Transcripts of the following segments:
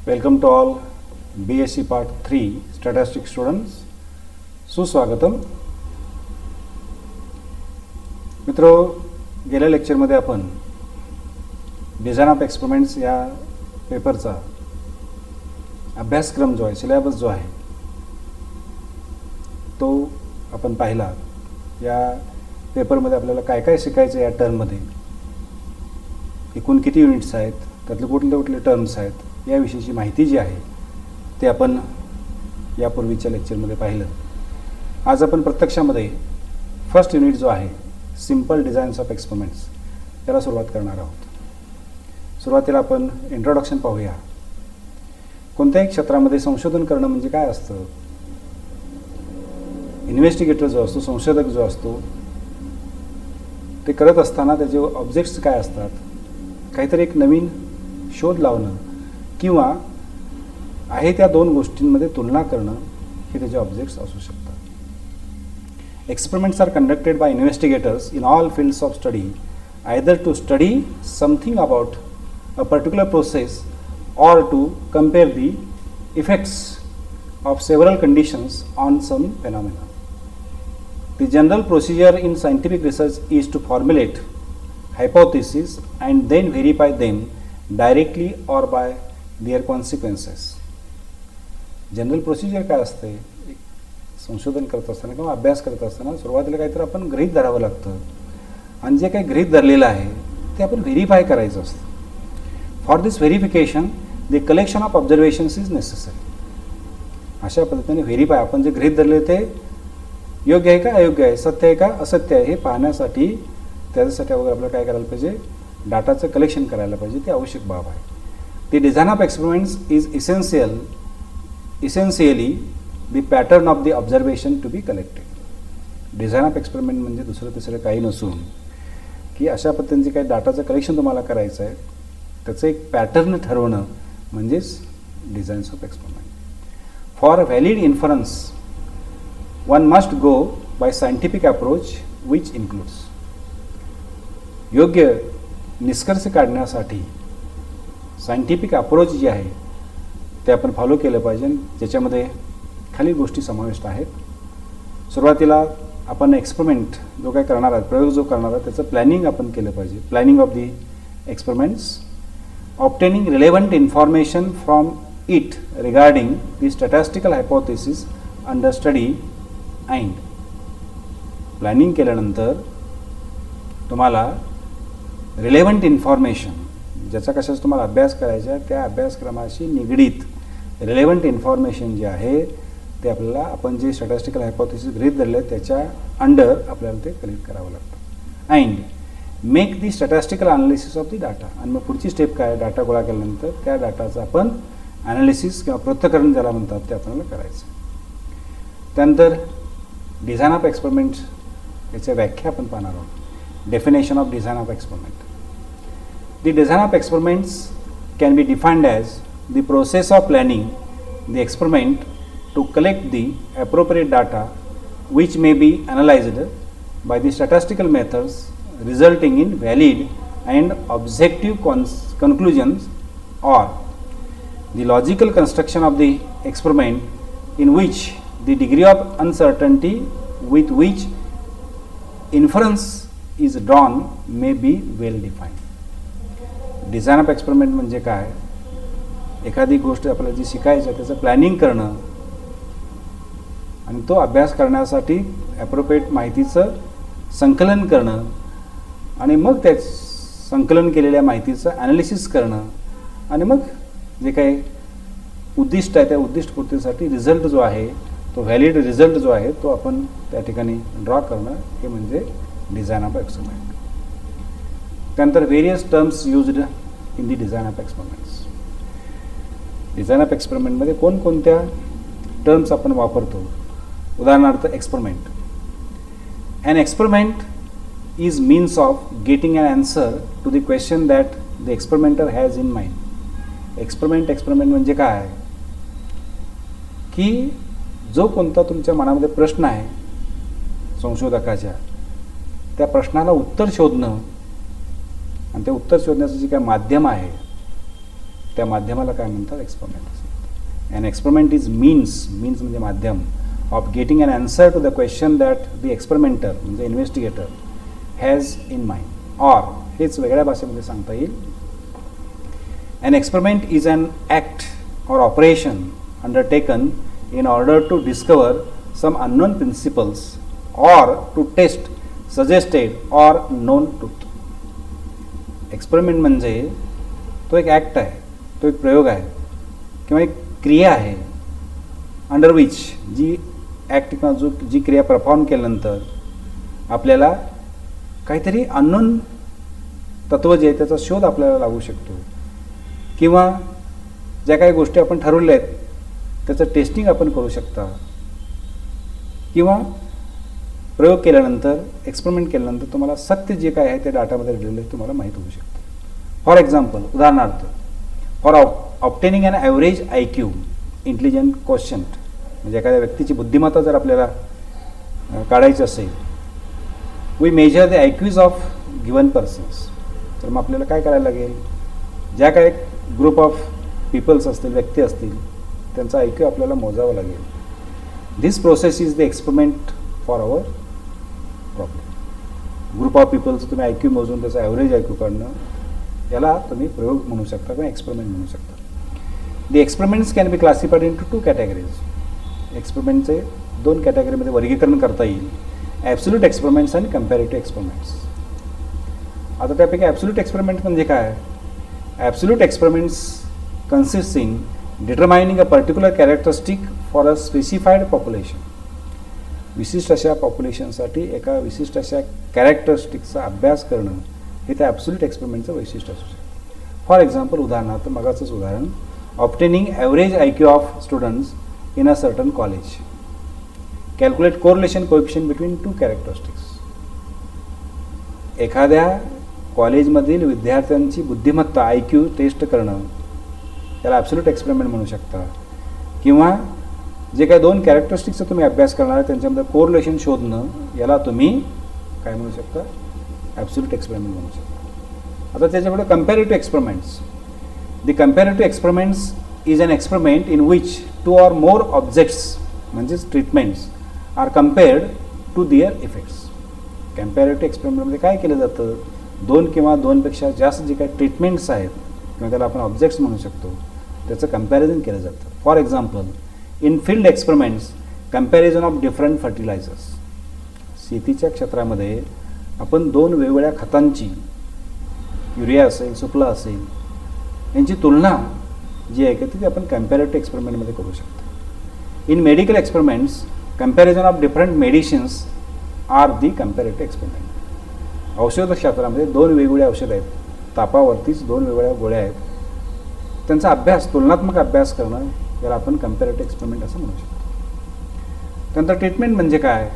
Welcome to all BSc Part 3 Statistics students. सुस्वागतम. मित्रो, गेल्या लेक्चरमध्ये आपण डिझाइन ऑफ एक्सपेरिमेंट्स या पेपरचा अभ्यासक्रम जो आहे, सिलेबस जो आहे तो आपण पाहिला. या पेपरमध्ये आपल्याला काय काय शिकायचं या टर्ममध्ये, एकूण किती युनिट्स आहेत, त्यातले कुठले कुठले टर्म्स आहेत, याविषयीची माहिती जी आहे ते आपण यापूर्वीच्या लेक्चरमध्ये पाहिलं. आज आपण प्रत्यक्षामध्ये फर्स्ट युनिट जो आहे सिंपल डिझाईन्स ऑफ एक्सपेरिमेंट्स त्याला सुरुवात करणार आहोत. सुरुवातीला आपण इंट्रोडक्शन पाहूया. कोणत्याही क्षेत्रामध्ये संशोधन करणं म्हणजे काय असतं. इन्व्हेस्टिगेटर जो असतो, संशोधक जो असतो, ते करत असताना त्याचे ऑब्जेक्ट्स काय असतात, काहीतरी एक नवीन शोध लावणं किंवा आहे त्या दोन गोष्टींमध्ये तुलना करणं हे त्याचे ऑब्जेक्ट्स असू शकतात. Experiments are conducted by investigators in all fields of study, either to study something about a particular process or to compare the effects of several conditions on some phenomena. The general procedure in scientific research is to formulate hypotheses and then verify them directly or by their consequences. General procedure काय असते, संशोधन करत असताना किंवा अभ्यास करत असताना सुरुवातीला काहीतरी आपण गृहीत धरावं लागतं आणि जे काही गृहीत धरलेलं आहे ते आपण व्हेरीफाय करायचं असतं. For this verification the collection of observations is necessary. अशा पद्धतीने व्हेरीफाय, आपण जे गृहीत धरले ते योग्य आहे का अयोग्य आहे, सत्य आहे का असत्य आहे हे पाहण्यासाठी, त्याच्यासाठी अगोदर आपल्याला काय करायला पाहिजे, डाटाचं कलेक्शन करायला पाहिजे. ते आवश्यक बाब आहे. The design of experiments is essentially the pattern of the observation to be collected. Design of experiment म्हणजे दुसरं तिसरं काही नसून की अशा पद्धतीने काही डाटाचं कलेक्शन तुम्हाला करायचं आहे, त्याचं एक पॅटर्न ठरवणं म्हणजेच designs of experiment. For valid inference one must go by scientific approach which includes. योग्य निष्कर्ष काढण्यासाठी सायंटिफिक अप्रोच जे आहे ते आपण फॉलो केलं पाहिजे, ज्याच्यामध्ये खालील गोष्टी समाविष्ट आहेत. सुरुवातीला आपण एक्सपेरिमेंट जो काय करणार आहात, प्रयोग जो करणार आहात, त्याचं प्लॅनिंग आपण केलं पाहिजे. Planning of the experiments, obtaining relevant information from it regarding the statistical hypothesis under study, and planning केल्यानंतर तुम्हाला रिलेव्हंट इन्फॉर्मेशन, ज्याचा कशाचा तुम्हाला अभ्यास करायचा आहे त्या अभ्यासक्रमाशी निगडीत रिलेव्हंट इन्फॉर्मेशन जे आहे ते आपल्याला, आपण जे स्टॅटिस्टिकल हायपोथेसिस गृहीत धरले त्याच्या अंडर आपल्याला ते कलेक्ट करावं लागतं. And make the statistical analysis of the data. आणि मग पुढची स्टेप काय, डाटा गोळा केल्यानंतर त्या डाटाचं आपण ॲनालिसिस किंवा पृथक्करण ज्याला म्हणतात ते आपल्याला करायचं. त्यानंतर डिझाइन ऑफ एक्सपेरिमेंट्स याच्या व्याख्या आपण पाहणार आहोत. Definition of design of experiment. The design of experiments can be defined as the process of planning the experiment to collect the appropriate data which may be analysed by the statistical methods resulting in valid and objective conclusions, or the logical construction of the experiment in which the degree of uncertainty with which inference is drawn may be well defined. Design of experiment म्हणजे काय, एखादी गोष्ट आपल्याला जी शिकायची आहे त्याचं planning करणं आणि तो अभ्यास करण्यासाठी ॲप्रोप्रिएट माहितीचं संकलन करणं आणि मग त्या संकलन केलेल्या माहितीचं ॲनालिसिस करणं आणि मग जे काही उद्दिष्ट आहे त्या उद्दिष्टपूर्तीसाठी रिझल्ट जो आहे तो व्हॅलिड रिझल्ट जो आहे तो आपण त्या ठिकाणी ड्रॉ करणं हे म्हणजे डिझाइन ऑफ एक्सपेरिमेंट. त्यानंतर various terms used in the design of experiments. Design of एक्सपेरिमेंटमध्ये कोणकोणत्या टर्म्स आपण वापरतो. उदाहरणार्थ experiment. An experiment is means of getting an answer to the question that the experimenter has in mind. Experiment म्हणजे काय, की जो कोणता तुमच्या मनामध्ये प्रश्न आहे संशोधकाच्या, त्या प्रश्नाला उत्तर शोधणं आणि ते उत्तर शोधण्याचं जे काय माध्यम आहे त्या माध्यमाला काय म्हणतात, एक्सपेरिमेंट असतात. अँड एक्सपेरिमेंट इज मीन्स म्हणजे माध्यम of getting an answer to the question that the experimenter म्हणजे investigator has in mind. Or हेच वेगळ्या भाषेमध्ये सांगता येईल, an experiment is an act or operation undertaken in order to discover some unknown principles or to test suggested or known truth. Experiment म्हणजे तो एक act आहे, तो एक प्रयोग आहे किंवा एक क्रिया आहे, अंडर विच जी ॲक्ट किंवा जी क्रिया परफॉर्म केल्यानंतर आपल्याला काहीतरी अननोन तत्व जे आहे त्याचा शोध आपल्याला लागू शकतो, किंवा ज्या काही गोष्टी आपण ठरवल्या आहेत त्याचं टेस्टिंग आपण करू शकता, किंवा प्रयोग केल्यानंतर एक्सपेरिमेंट केल्यानंतर तुम्हाला सत्य जे काय आहे ते डाटामध्ये दिलेलं आहे तुम्हाला माहीत होऊ शकतं. फॉर एक्झाम्पल, उदाहरणार्थ, for obtaining an average IQ intelligent quotient म्हणजे एखाद्या व्यक्तीची बुद्धिमत्ता जर आपल्याला काढायची असेल, we measure the IQs of given persons. तर मग आपल्याला काय करायला लागेल, ज्या काही ग्रुप ऑफ पीपल्स असतील, व्यक्ती असतील, त्यांचा IQ आपल्याला मोजावं लागेल. This process is the experiment for our problem. Group of पीपलचं तुम्ही IQ मोजून त्याचा ॲव्हरेज IQ काढणं, याला तुम्ही प्रयोग म्हणू शकता किंवा एक्सपेरिमेंट म्हणू शकता. The experiments can be classified into 2 categories. एक्सपेरिमेंटचे 2 कॅटेगरीमध्ये वर्गीकरण करता येईल, ॲब्सोल्यूट एक्सपेरिमेंट्स आणि कंपॅरेटिव्ह एक्सपेरिमेंट्स. आता त्यापैकी ॲब्सोल्यूट एक्सपेरिमेंट म्हणजे काय? Absolute experiments consists in determining a particular characteristic for a specified population. विशिष्ट अशा पॉप्युलेशनसाठी एका विशिष्ट अशा कॅरेक्टरिस्टिक्सचा अभ्यास करणं हे त्या ॲब्सोल्यूट एक्सपेरिमेंटचं वैशिष्ट्य असू शकतं. फॉर एक्झाम्पल, उदाहरणार्थ मगाचंच उदाहरण, obtaining average IQ of students in a certain college, calculate correlation coefficient between 2 characteristics. एखाद्या कॉलेजमधील विद्यार्थ्यांची बुद्धिमत्ता IQ टेस्ट करणं त्याला ॲब्सोल्यूट एक्सपेरिमेंट म्हणू शकता, किंवा जे काही 2 कॅरेक्टरिस्टिक्सचा तुम्ही अभ्यास करणार आहे त्यांच्यामध्ये कोरिलेशन शोधणं याला तुम्ही काय म्हणू शकता, ॲब्सोल्यूट एक्सपेरिमेंट म्हणू शकता. आता त्याच्यापुढे comparative experiments. The comparative experiments is an experiment in which 2 or more objects म्हणजेच treatments are compared to their effects. Comparative एक्सपेरिमेंटमध्ये काय केलं जातं, 2 किंवा 2पेक्षा जास्त जे काही ट्रीटमेंट्स आहेत किंवा त्याला आपण ऑब्जेक्ट्स म्हणू शकतो त्याचं कंपॅरिझन केलं जातं. For example, in field experiments comparison of different fertilizers. शेतीच्या क्षेत्रामध्ये आपण 2 वेगवेगळ्या खतांची, युरिया असेल, सुफला असेल, यांची तुलना जी आहे ती आपण कंपॅरेटिव्ह एक्सपेरिमेंटमध्ये करू शकतो. In medical experiments comparison of different medicines are the comparative experiment. औषध क्षेत्रामध्ये 2 वेगवेगळे औषध आहेत, तापावरतीच 2 वेगवेगळ्या गोळ्या आहेत, त्यांचा अभ्यास, तुलनात्मक अभ्यास करणं याला आपण कंपॅरेटिव्ह एक्सपेरिमेंट असं म्हणू शकतो. त्यानंतर ट्रीटमेंट म्हणजे काय?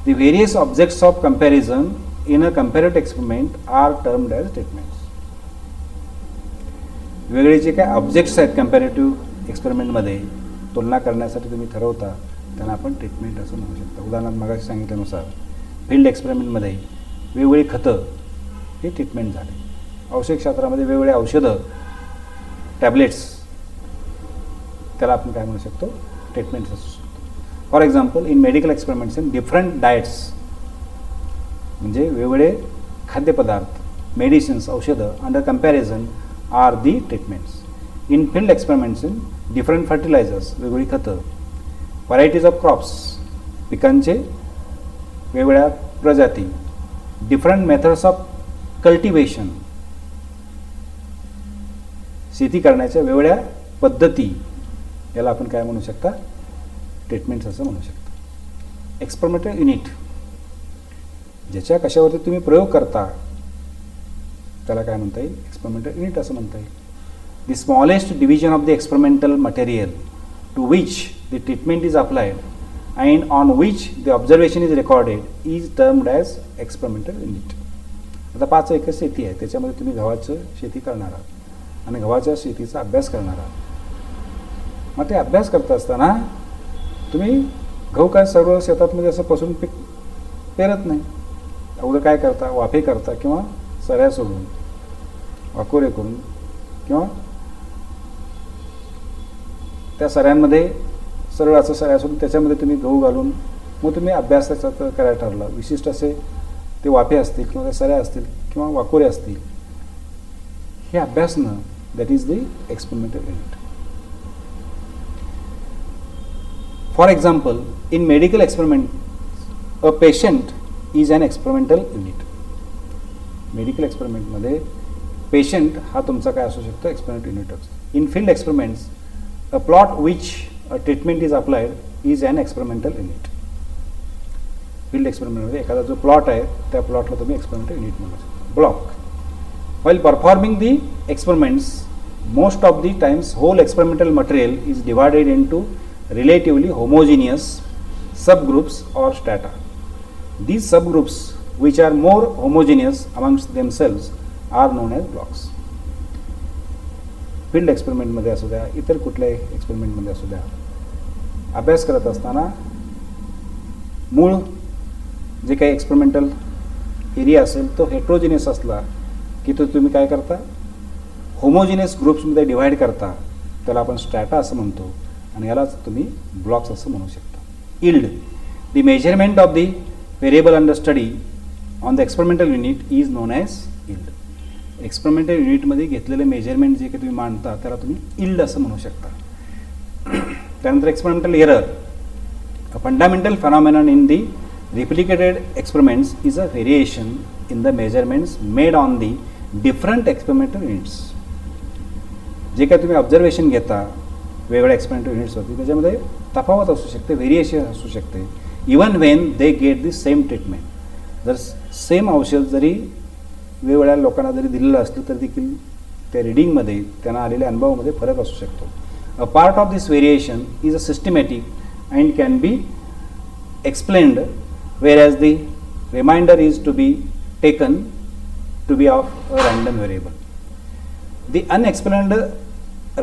The various objects of comparison in a comparative experiment are termed as treatments. वेगळे जे काय ऑब्जेक्ट्स आहेत कंपॅरेटिव्ह एक्सपेरिमेंटमध्ये तुलना करण्यासाठी तुम्ही ठरवता त्यांना आपण ट्रीटमेंट असं म्हणू शकता. उदाहरणार्थ मगाशी सांगितल्यानुसार फील्ड एक्सपेरिमेंटमध्ये वेगवेगळी खतं हे ट्रीटमेंट झाले. औषध क्षेत्रामध्ये वेगवेगळे औषधं, टॅबलेट्स, त्याला आपण काय म्हणू शकतो, ट्रीटमेंट्स असू शकतो. For example, in medical experiments in different diets म्हणजे वेगवेगळे खाद्यपदार्थ, मेडिसिन्स, औषधं under comparison are the treatments. In field experiments in different fertilizers वेगवेगळी खतं, व्हरायटीज ऑफ क्रॉप्स पिकांचे वेगवेगळ्या प्रजाती, डिफरंट मेथड्स ऑफ कल्टिवेशन शेती करण्याच्या वेगवेगळ्या पद्धती याला आपण काय म्हणू शकता, ट्रीटमेंट्स असं म्हणू शकता. एक्सपेरिमेंटल युनिट ज्याच्या कशावरती तुम्ही प्रयोग करता त्याला काय म्हणता येईल, एक्सपेरिमेंटल युनिट असं म्हणता येईल. The smallest division of the experimental material to which the treatment is applied and on which the observation is recorded is termed as experimental unit. आता 5 एकर शेती आहे, त्याच्यामध्ये तुम्ही गव्हाचं शेती करणार आहात आणि गव्हाच्या शेतीचा अभ्यास करणार आहात. मग ते अभ्यास करता असताना तुम्ही गहू काय सर्व शेतातमध्ये असं पसरून पीक पेरत नाही. अगोदर काय करता, वाफे करता किंवा सऱ्या सोडून, वाकोरे करून किंवा त्या सऱ्यांमध्ये सरळ असं सऱ्या असून त्याच्यामध्ये तुम्ही गहू घालून मग तुम्ही अभ्यास त्याच्यात करायला ठरला. विशिष्ट असे ते वाफे असतील किंवा त्या सऱ्या असतील किंवा वाकोरे असतील, हे अभ्यासणं that is the experimental unit. For example, in medical experiment a patient is an experimental unit. Medical एक्सपेरिमेंटमध्ये पेशंट हा तुमचा काय असू शकतो, एक्सपेरिमेंट युनिट असतो. In field experiments a plot which a treatment is applied is an experimental unit. Field एक्सपेरिमेंटमध्ये एखादा जो प्लॉट आहे त्या प्लॉटला तुम्ही एक्सपेरिमेंटल युनिट म्हणू शकता. Block. While performing the experiments, most of the times whole experimental material is divided into relatively homogeneous subgroups or strata. These subgroups, which are more homogeneous amongst themselves, are known as blocks. Field एक्सपेरिमेंटमध्ये असू द्या, इतर कुठल्याही एक्सपेरिमेंटमध्ये असू द्या, अभ्यास करत असताना मूळ जे काही एक्सपेरिमेंटल एरिया असेल तो हेट्रोजिनियस असला की तो तुम्ही काय करता, होमोजिनियस ग्रुप्समध्ये डिव्हाइड करता. त्याला आपण स्ट्रॅटा असं म्हणतो आणि यालाच तुम्ही ब्लॉक्स असं म्हणू शकता. Yield. The measurement of the variable under study on the experimental unit is non as yield. Experimental युनिटमध्ये घेतलेले मेजरमेंट जे काही तुम्ही मांडता त्याला तुम्ही इल्ड असं म्हणू शकता. त्यानंतर experimental error. A fundamental phenomenon in the replicated experiments is a variation in the measurements made on the different experimental units. जे काय तुम्ही ऑब्झर्वेशन घेता वेगवेगळ्या एक्सपेरिमेंटल युनिट्सवरती त्याच्यामध्ये तफावत असू शकते, व्हेरिएशन असू शकते. Even when they get the same treatment. जर सेम औषध जरी वेगवेगळ्या लोकांना जरी दिलेलं असलं तर देखील त्या रिडिंगमध्ये त्यांना आलेल्या अनुभवामध्ये फरक असू शकतो. A part of this variation is a systematic and can be explained, whereas the remainder is to be taken to be of a random variable. The unexplained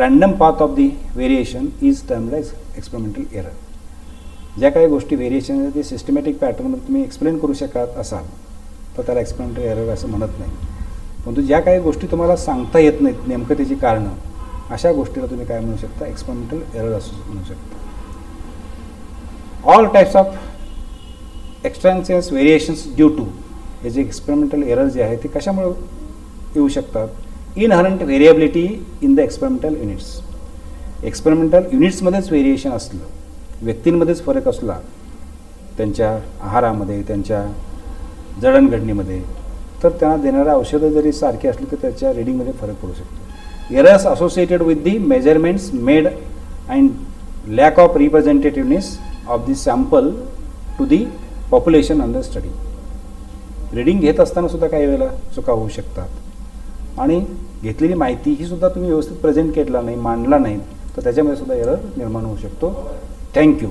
random path of the variation is termed as experimental error. ज्या काही गोष्टी variation ते systematic पॅटर्नमध्ये तुम्ही explain करू शकत असाल तर त्याला एक्सपेरिमेंटल एरर असं म्हणत नाही. परंतु ज्या काही गोष्टी तुम्हाला सांगता येत नाहीत नेमकं त्याची कारणं, अशा गोष्टीला तुम्ही काय म्हणू शकता, एक्सपेरिमेंटल एरर असं म्हणू शकता. All types of extraneous variations due to, हे जे एक्सपेरिमेंटल एरर जे आहे ते कशामुळे येऊ शकतात. Inherent variability in the experimental units. Experimental युनिट्समध्येच व्हेरिएशन असलं, व्यक्तींमध्येच फरक असला, त्यांच्या आहारामध्ये, त्यांच्या जडणघडणीमध्ये, तर त्यांना देणाऱ्या औषधं जरी सारखी असली तर त्याच्या रिडिंगमध्ये फरक पडू शकतो. Errors associated with the measurements made and lack of representativeness of the sample to the population under study. Reading घेत असताना सुद्धा काही वेळेला चुका होऊ शकतात आणि घेतलेली माहिती ही सुद्धा तुम्ही व्यवस्थित प्रेझेंट केला नाही, मांडला नाही, तर त्याच्यामध्ये सुद्धा एरर निर्माण होऊ शकतो. थँक्यू.